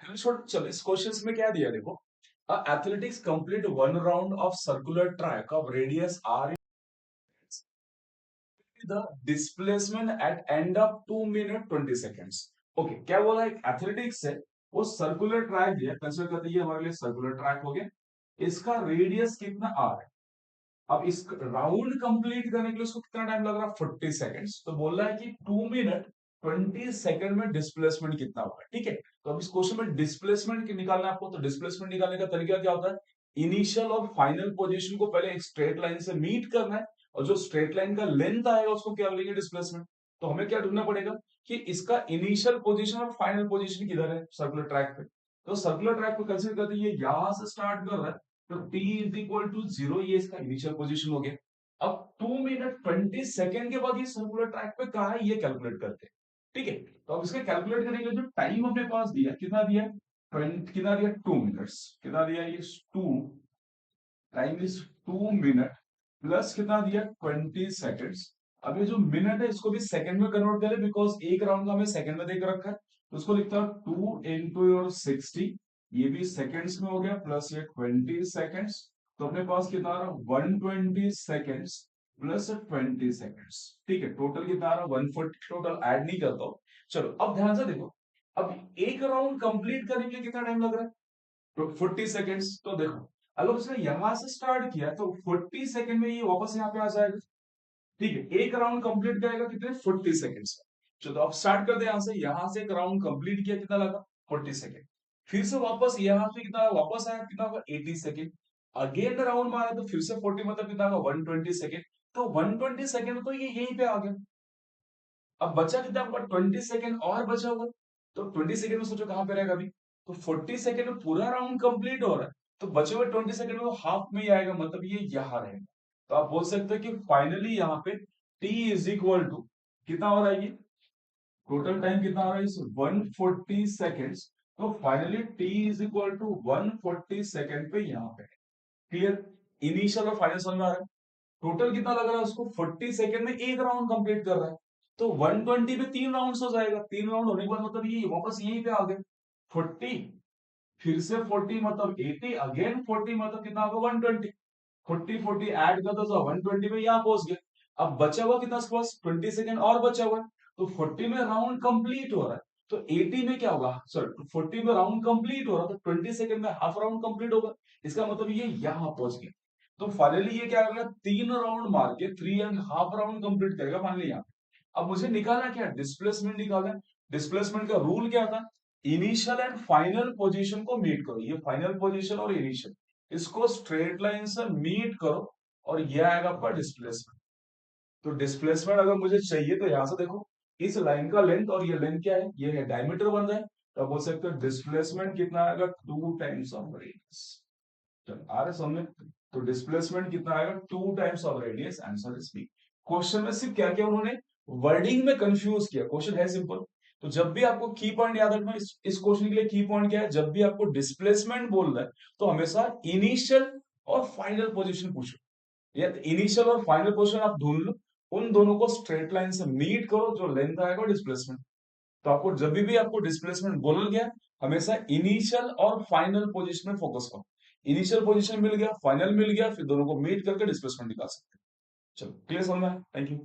चलो इस क्वेश्चन में क्या दिया देखो, athletics complete one round of circular track of radius R the displacement at end of 2 minute 20 seconds. Okay, क्या बोला है एथलेटिक्स से वो सर्कुलर ट्रैक दिया, कंसिडर करते हैं हमारे लिए सर्कुलर ट्रैक हो गया, इसका रेडियस कितना आर है। अब इस राउंड कंप्लीट करने के लिए उसको कितना टाइम लग रहा है, 40 सेकेंड्स। तो बोल रहा है कि 2 मिनट 20 सेकेंड में डिस्प्लेसमेंट कितना होगा। ठीक है, तो अब इस क्वेश्चन में डिस्प्लेसमेंट निकालना है आपको। तो डिस्प्लेसमेंट निकालने का तरीका क्या होता है, इनिशियल और फाइनल पोजीशन को पहले एक स्ट्रेट लाइन से मीट करना है, और जो स्ट्रेट लाइन का लेंथ आएगा उसको क्या बोलेंगे, डिस्प्लेसमेंट। तो हमें क्या ढूंढना पड़ेगा कि इसका इनिशियल पोजीशन और फाइनल पोजीशन किधर है सर्कुलर ट्रैक पे। तो सर्कुलर ट्रैक को कंसीडर करते हैं, यहां से स्टार्ट कर रहा है, तो t इज इक्वल टू 0, ये इसका इनिशियल पोजीशन हो गया। अब 2 मिनट 20 सेकेंड के बाद ये सर्कुलर ट्रैक पे कहा है, ये कैलकुलेट करते हैं। ठीक है, तो अब इसका कैलकुलेट करने के लिए जो टाइम अपने पास दिया, कितना दिया, 20, कितना दिया, 2 मिनट्स, कितना दिया, ये 2 टाइम इज 2 मिनट प्लस कितना दिया, 20 सेकेंड्स। अब ये जो मिनट है इसको भी सेकंड में कन्वर्ट करें, बिकॉज एक राउंड का हमें सेकंड में देख रखा है, तो उसको लिखता हूं 2 into 60, ये भी सेकंड्स में हो गया, प्लस ये 20 सेकेंड्स। तो अपने पास कितना आ रहा, 120 सेकेंड्स प्लस 20 सेकेंड्स। ठीक है, टोटल कितना आ रहा, 140। टोटल ऐड नहीं करता हूं। चलो अब ध्यान से देखो, अब एक राउंड कंप्लीट करने के लिए कितना टाइम लग रहा है, तो 40 सेकेंड्स। तो देखो, अगर उसने यहां से स्टार्ट किया तो 40 सेकेंड में ये वापस यहाँ पे आ जाएगा। ठीक है, एक राउंड कंप्लीट करेगा कितने, 40 सेकेंड्स। चलो अब स्टार्ट करते हैं यहां से एक राउंड कंप्लीट किया, कितना लगा, 40 सेकेंड। फिर से वापस यहाँ पे कितना वापस आया, कितना होगा, 80 सेकेंड। अगेन राउंड मारा तो फिर से 40, मतलब कितना होगा, 120 सेकेंड। तो 120 सेकेंड तो ये यहीं पे आ गया। अब बचा कितना आपका, 20 सेकेंड और बचा हुआ। तो 20 सेकेंड में सोचो कहां पे रहेगा अभी, तो 40 सेकेंड में पूरा राउंड कंप्लीट हो रहा है, तो बचे हुए 20 सेकेंड में वो हाफ में ही आएगा, मतलब ये यहां रहेगा। तो आप बोल सकते हो कि फाइनली यहाँ पे t इज इक्वल टू कितना हो रहा है, ये टोटल टाइम कितना हो रहा है इस 140 सेकेंड्स। तो finally t is equal to 140 second पे यहाँ पे। क्लियर, इनिशियल और फाइनल समझ में आ रहा है। टोटल कितना लग रहा है उसको, 40 सेकेंड में एक राउंड कंप्लीट कर रहा है, तो 120 पे 3 राउंड हो जाएगा। 3 राउंड होने के बाद मतलब ये वापस यहीं पे आ गए, 40, फिर से 40 मतलब 80, अगेन 40 मतलब कितना होगा, 120। 40 ऐड कर दो तो 120 में यहाँ पहुंच गए। अब बचा हुआ कितना उसके पास, 20 सेकेंड और बचा हुआ है। तो 40 में राउंड कंप्लीट हो रहा है, तो 80 में क्या होगा, सॉरी 40 में राउंड कंप्लीट हो रहा है, तो 20 सेकेंड में हाफ राउंड कंप्लीट होगा। इसका मतलब ये यहाँ पहुंच गया। तो फाइनली ये क्या करेगा, 3 राउंड मार के 3.5 राउंड कंप्लीट करेगा फाइनली यहाँ। अब मुझे निकालना क्या है, डिस्प्लेसमेंट निकालना है। डिस्प्लेसमेंट का रूल क्या था, इनिशियल एंड फाइनल पोजीशन को मीट करो, ये फाइनल पोजीशन और इनिशियल, इसको स्ट्रेट लाइन से मीट करो, और ये आएगा आपका डिस्प्लेसमेंट। तो डिस्प्लेसमेंट अगर मुझे चाहिए तो यहां से देखो, इस लाइन का लेंथ और ये लेंथ क्या है, ये है डायमीटर बन रहा है, तो आप बोल सकते हो डिस्प्लेसमेंट कितना आएगा, 2 टाइम्स ऑफ रेडियस। चलो आ रहे समझ, तो डिस्प्लेसमेंट कितना आएगा, 2 times of radius, answer is B. Question में सिर्फ क्या क्या उन्होंने वर्डिंग में कंफ्यूज किया, क्वेश्चन है सिंपल। तो जब भी आपको की पॉइंट याद रखना, इस क्वेश्चन के लिए की पॉइंट क्या है, जब भी आपको डिस्प्लेसमेंट बोल रहा है तो हमेशा इनिशियल और फाइनल पोजीशन पूछो, या इनिशियल और फाइनल पोजीशन आप ढूंढ लो, उन दोनों को स्ट्रेट लाइन से मीट करो, जो लेंथ आएगा डिस्प्लेसमेंट। तो आपको जब भी आपको डिस्प्लेसमेंट बोला गया, हमेशा इनिशियल और फाइनल पोजीशन में फोकस करो। इनिशियल पोजीशन मिल गया, फाइनल मिल गया, फिर दोनों को मीट करके डिस्प्लेसमेंट निकाल सकते हैं। चलो क्लियर समझ में, थैंक यू।